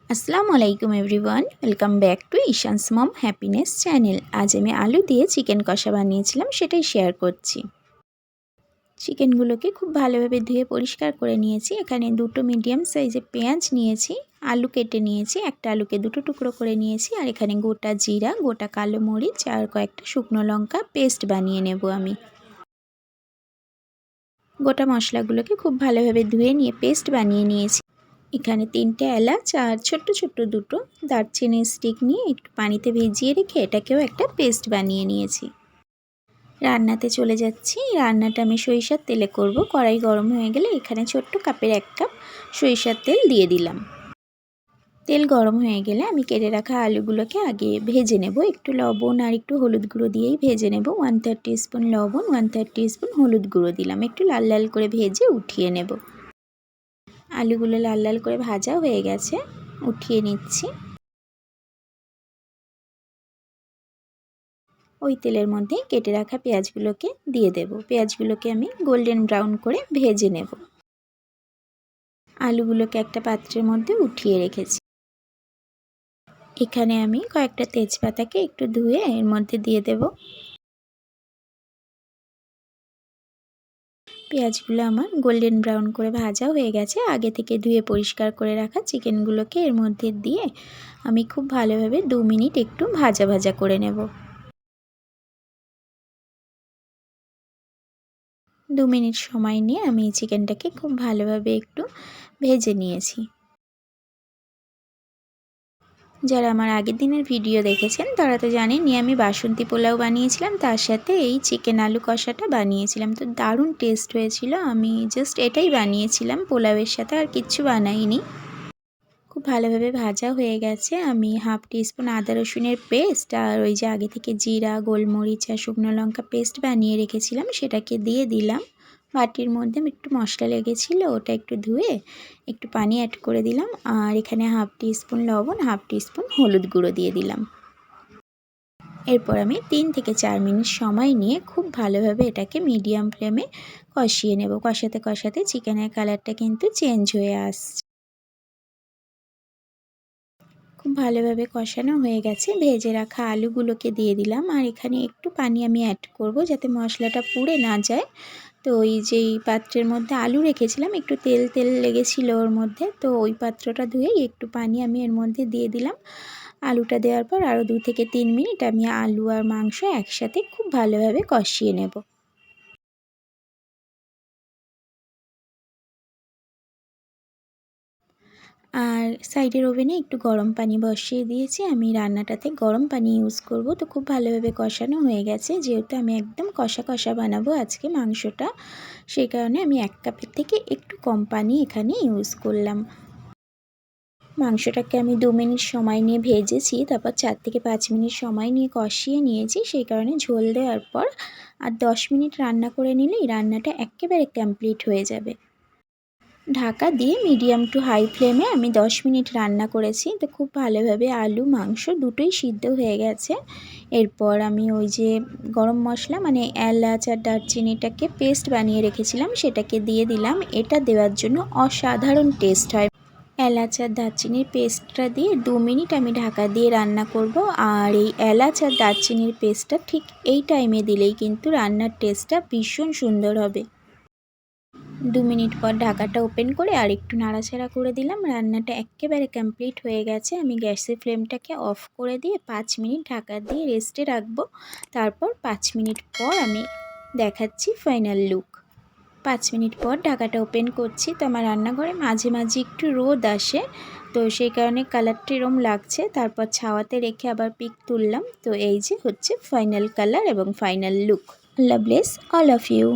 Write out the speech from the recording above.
আসসালামু আলাইকুম everyone, welcome back to Ishan's mom happiness channel. আজ আমি আলু দিয়ে চিকেন কষা বানিয়েছিলাম, সেটাই শেয়ার করছি। চিকেনগুলোকে খুব ভালোভাবে ধুয়ে পরিষ্কার করে নিয়েছি। এখানে দুটো মিডিয়াম সাইজের পেঁয়াজ নিয়েছি, আলু কেটে নিয়েছি, একটা আলুকে দুটো টুকরো করে নিয়েছি, আর এখানে গোটা জিরা, গোটা কালো মরিচ আর কয়েকটা শুকনো লঙ্কা পেস্ট বানিয়ে নেব আমি। গোটা মশলাগুলোকে খুব ভালোভাবে ধুয়ে নিয়ে পেস্ট বানিয়ে নিয়েছি। এখানে 3টে এলাচ আর ছোট্ট ছোট্ট দুটো দারচিনির স্টিক নিয়ে একটু পানিতে ভিজিয়ে রেখে এটাকেও একটা পেস্ট বানিয়ে নিয়েছি। রান্নাতে চলে যাচ্ছি। রান্নাটা আমি সরিষার তেলে করব। কড়াই গরম হয়ে গেলে এখানে ছোট্ট কাপের 1 কাপ সরিষার তেল দিয়ে দিলাম। তেল গরম হয়ে গেলে আমি কেটে রাখা আলুগুলোকে আগে ভেজে নেব। একটু লবণ আর একটু হলুদ গুঁড়ো দিয়েই ভেজে নেব। 1/3 টিস্পুন লবণ, 1/3 টিস্পুন হলুদ গুঁড়ো দিলাম। একটু লাল লাল করে ভেজে উঠিয়ে নেব। আলুগুলো লাল লাল করে ভাজা হয়ে গেছে, উঠিয়ে নিচ্ছি। ওই তেলের মধ্যে কেটে রাখা পেঁয়াজগুলোকে দিয়ে দেব। পেঁয়াজগুলোকে আমি গোল্ডেন ব্রাউন করে ভেজে নেব। আলুগুলোকে একটা পাত্রের মধ্যে উঠিয়ে রেখেছি। এখানে আমি কয়েকটা তেজপাতাকে একটু ধুয়ে এর মধ্যে দিয়ে দেব। পেঁয়াজগুলো আমার গোল্ডেন ব্রাউন করে ভাজা হয়ে গেছে। আগে থেকে ধুয়ে পরিষ্কার করে রাখা চিকেনগুলোকে এর মধ্যে দিয়ে আমি খুব ভালোভাবে 2 মিনিট একটু ভাজা ভাজা করে নেব। 2 মিনিট সময় নিয়ে আমি চিকেনটাকে খুব ভালোভাবে একটু ভেজে নিয়েছি। যারা আমার আগের দিনের ভিডিও দেখেছেন তারা তো জানেনই আমি বাসন্তী পোলাও বানিয়েছিলাম, তার সাথে এই চিকেন আলু কষাটা বানিয়েছিলাম। তো দারুণ টেস্ট হয়েছিল। আমি জাস্ট এটাই বানিয়েছিলাম পোলাওয়ের সাথে, আর কিচ্ছু বানাইনি। খুব ভালোভাবে ভাজা হয়ে গেছে। আমি 1/2 টিস্পুন আদা রসুনের পেস্ট আর ওই যে আগে থেকে জিরা, গোলমরিচ আর শুকনো লঙ্কা পেস্ট বানিয়ে রেখেছিলাম সেটাকে দিয়ে দিলাম। বাটির মধ্যে একটু মশলা লেগেছিলো, ওটা একটু ধুয়ে একটু পানি অ্যাড করে দিলাম। আর এখানে 1/2 টিস্পুন লবণ, 1/2 টিস্পুন হলুদ গুঁড়ো দিয়ে দিলাম। এরপর আমি 3 থেকে 4 মিনিট সময় নিয়ে খুব ভালোভাবে এটাকে মিডিয়াম ফ্লেমে কষিয়ে নেব। কষাতে কষাতে চিকেনের কালারটা কিন্তু চেঞ্জ হয়ে আসছে। খুব ভালোভাবে কষানো হয়ে গেছে। ভেজে রাখা আলুগুলোকে দিয়ে দিলাম, আর এখানে একটু পানি আমি অ্যাড করব যাতে মশলাটা পুড়ে না যায়। তো ওই যেই পাত্রের মধ্যে আলু রেখেছিলাম একটু তেল তেল লেগেছিলো ওর মধ্যে, তো ওই পাত্রটা ধুয়েই একটু পানি আমি এর মধ্যে দিয়ে দিলাম। আলুটা দেওয়ার পর আরও 2 থেকে 3 মিনিট আমি আলু আর মাংস একসাথে খুব ভালোভাবে কষিয়ে নেব। আর সাইডের ওভেনে একটু গরম পানি বসিয়ে দিয়েছি। আমি রান্নাটাতে গরম পানি ইউজ করব। তো খুব ভালোভাবে কষানো হয়ে গেছে। যেহেতু আমি একদম কষা কষা বানাবো আজকে মাংসটা, সেই কারণে আমি 1 কাপের থেকে একটু কম পানি এখানে ইউজ করলাম। মাংসটাকে আমি 2 মিনিট সময় নিয়ে ভেজেছি, তারপর 4 থেকে 5 মিনিট সময় নিয়ে কষিয়ে নিয়েছি। সেই কারণে ঝোল দেওয়ার পর আর 10 মিনিট রান্না করে নিলেই রান্নাটা একেবারে কমপ্লিট হয়ে যাবে। ঢাকা দিয়ে মিডিয়াম টু হাই ফ্লেমে আমি 10 মিনিট রান্না করেছি। তো খুব ভালোভাবে আলু মাংস দুটোই সিদ্ধ হয়ে গেছে। এরপর আমি ওই যে গরম মশলা মানে এলাচ আর দারচিনিটাকে পেস্ট বানিয়ে রেখেছিলাম সেটাকে দিয়ে দিলাম। এটা দেওয়ার জন্য অসাধারণ টেস্ট হয়। এলাচ আর দারচিনির পেস্টটা দিয়ে 2 মিনিট আমি ঢাকা দিয়ে রান্না করব। আর এই এলাচ আর দারচিনির পেস্টটা ঠিক এই টাইমে দিলেই কিন্তু রান্নার টেস্টটা ভীষণ সুন্দর হবে। 2 মিনিট পর ঢাকাটা ওপেন করে আর একটু নাড়াচাড়া করে দিলাম। রান্নাটা একেবারে কমপ্লিট হয়ে গেছে। আমি গ্যাসের ফ্লেমটাকে অফ করে দিয়ে 5 মিনিট ঢাকা দিয়ে রেস্টে রাখবো। তারপর 5 মিনিট পর আমি দেখাচ্ছি ফাইনাল লুক। 5 মিনিট পর ঢাকাটা ওপেন করছি। তো আমার রান্নাঘরে মাঝে মাঝে একটু রোদ আসে, তো সেই কারণে কালারটা এরম লাগছে। তারপর ছাওয়াতে রেখে আবার পিক তুললাম। তো এই যে হচ্ছে ফাইনাল কালার এবং ফাইনাল লুক। আল্লাহ ব্লেস অল অফ ইউ।